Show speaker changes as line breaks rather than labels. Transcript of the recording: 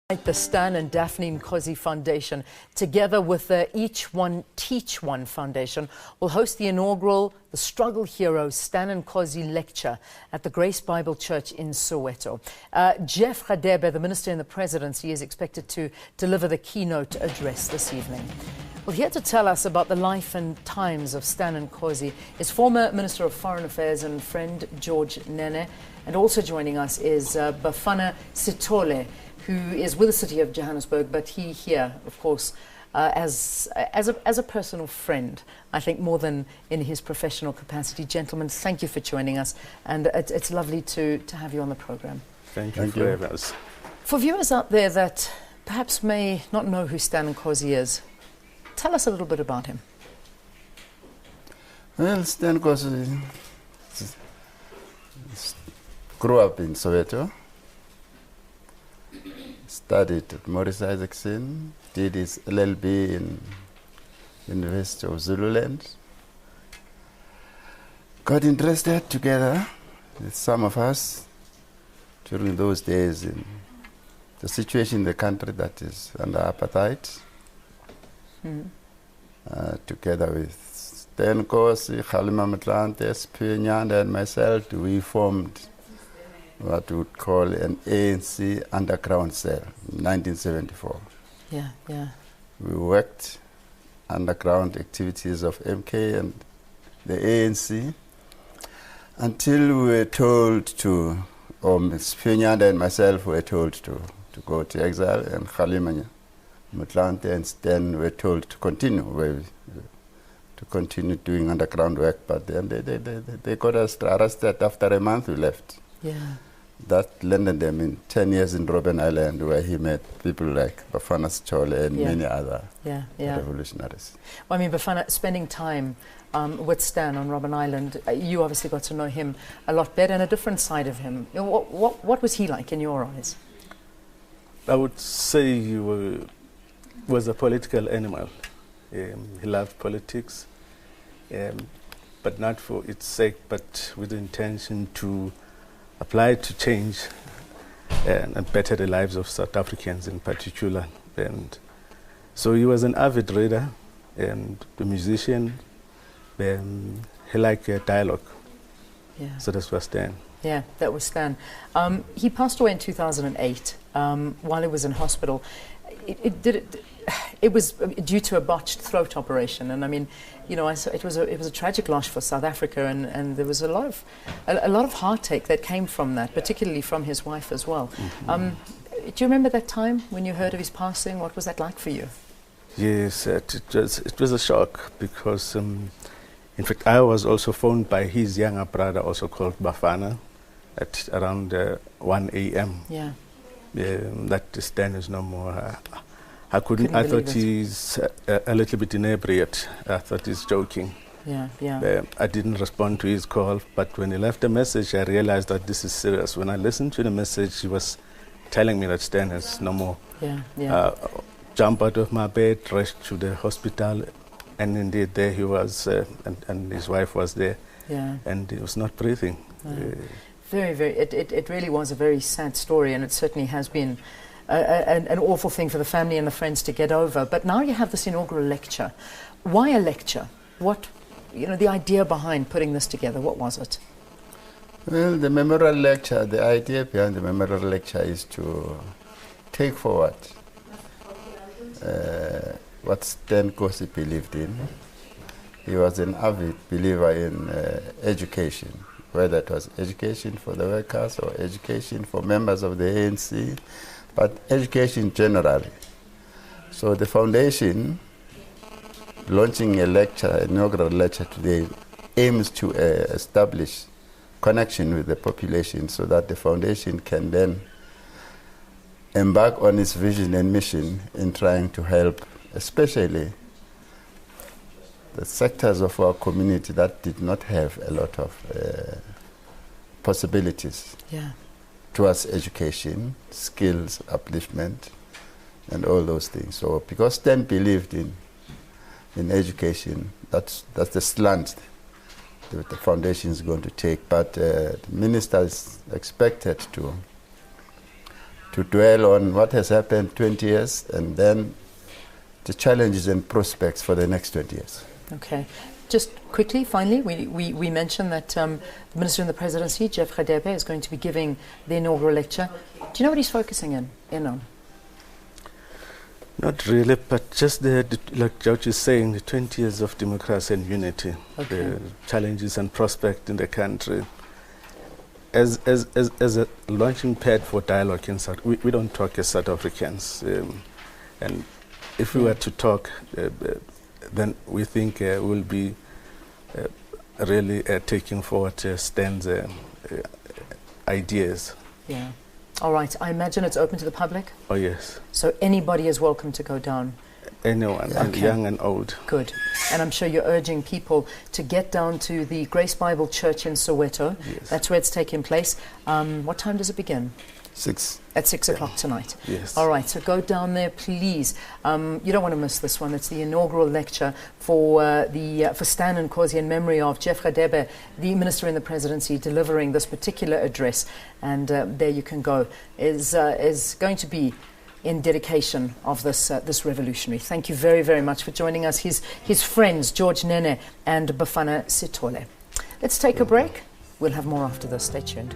The Stan and Daphne Nkosi Foundation, together with the Each One Teach One Foundation, will host the inaugural The Struggle Hero Stan Nkosi Lecture at the Grace Bible Church in Soweto. Jeff Radebe, the Minister in the Presidency, is expected to deliver the keynote address this evening. Well, here to tell us about the life and times of Stan Nkosi is former Minister of Foreign Affairs and friend George Nene, and also joining us is Bafana Sithole, who is with the city of Johannesburg, but he here, of course, as a personal friend, I think more than in his professional capacity. Gentlemen, thank you for joining us, and it's lovely to have you on the program.
Thank you for having us.
For viewers out there that perhaps may not know who Stan Nkosi is, tell us a little bit about him.
Well, Stan Nkosi grew up in Soweto. Studied at Morris Isaacson, did his LLB in University of Zululand. Got interested together with some of us during those days in the situation in the country that is under apartheid. Together with Stan Nkosi, Khalima Matlante, Spinyanda and myself, we formed what we would call an ANC underground cell in 1974.
Yeah.
We worked underground activities of MK and the ANC until we were told to, or Ms. Pinyanda and myself were told to go to exile, and Khalima Mutlante and Stan were told to continue doing underground work, but then they got us arrested. After a month we left.
Yeah.
That landed them in 10 years in Robben Island, where he met people like Bafana Sithole and many other revolutionaries.
Well, I mean, Bafana, spending time with Stan on Robben Island, you obviously got to know him a lot better and a different side of him. You know, what was he like in your eyes?
I would say he was a political animal. He loved politics, but not for its sake, but with the intention to apply to change and better the lives of South Africans in particular. And so he was an avid reader and a musician. He liked dialogue. Yeah. So that's what Stan.
Yeah, that was Stan. He passed away in 2008 while he was in hospital. It was due to a botched throat operation, and I mean, you know, it was a tragic loss for South Africa, and there was a lot of heartache that came from that, particularly from his wife as well. Do you remember that time when you heard of his passing? What was that like for you?
Yes, it was a shock because, in fact, I was also phoned by his younger brother, also called Bafana, at around 1 a.m.
Yeah.
That Stan is no more. I thought he's a little bit inebriated. I thought he's joking.
Yeah.
I didn't respond to his call, but when he left a message, I realized that this is serious. When I listened to the message, he was telling me that Stan is no more.
Yeah.
Jump out of my bed, rushed to the hospital, and indeed there he was, and his wife was there.
Yeah.
And he was not breathing.
It really was a very sad story, and it certainly has been an awful thing for the family and the friends to get over. But now you have this inaugural lecture. Why a lecture? What, the idea behind putting this together, what was it?
Well, the memorial lecture, the idea behind the memorial lecture is to take forward what Stan Nkosi believed in. He was an avid believer in education, whether it was education for the workers or education for members of the ANC, but education generally. So the foundation, launching a lecture, an inaugural lecture today, aims to establish connection with the population so that the foundation can then embark on its vision and mission in trying to help, especially the sectors of our community that did not have a lot of possibilities towards education, skills, upliftment, and all those things. So because Stan believed in education, that's the slant that the foundation is going to take. But the minister is expected to to dwell on what has happened 20 years and then the challenges and prospects for the next 20 years.
Okay. Just quickly, finally, we mentioned that the Minister in the Presidency, Jeff Radebe, is going to be giving the inaugural lecture. Do you know what he's focusing in on?
Not really, but just like George is saying, the 20 years of democracy and unity, the challenges and prospects in the country. As a launching pad for dialogue in South, we don't talk as South Africans, and if we were to talk, then we think we'll be really taking forward Stan's ideas.
Yeah. All right. I imagine it's open to the public?
Oh, yes.
So anybody is welcome to go down?
Anyone, and young and old.
Good. And I'm sure you're urging people to get down to the Grace Bible Church in Soweto.
Yes.
That's where it's taking place. What time does it begin?
6.
At 6 o'clock tonight.
Yes.
All right, so go down there, please. You don't want to miss this one. It's the inaugural lecture for Stan Nkosi in memory of Jeff Radebe, the Minister in the Presidency, delivering this particular address. And there you can go. Is going to be in dedication of this revolutionary. Thank you very, very much for joining us. His friends, George Nene and Bafana Sithole. Let's take a break. We'll have more after this. Stay tuned.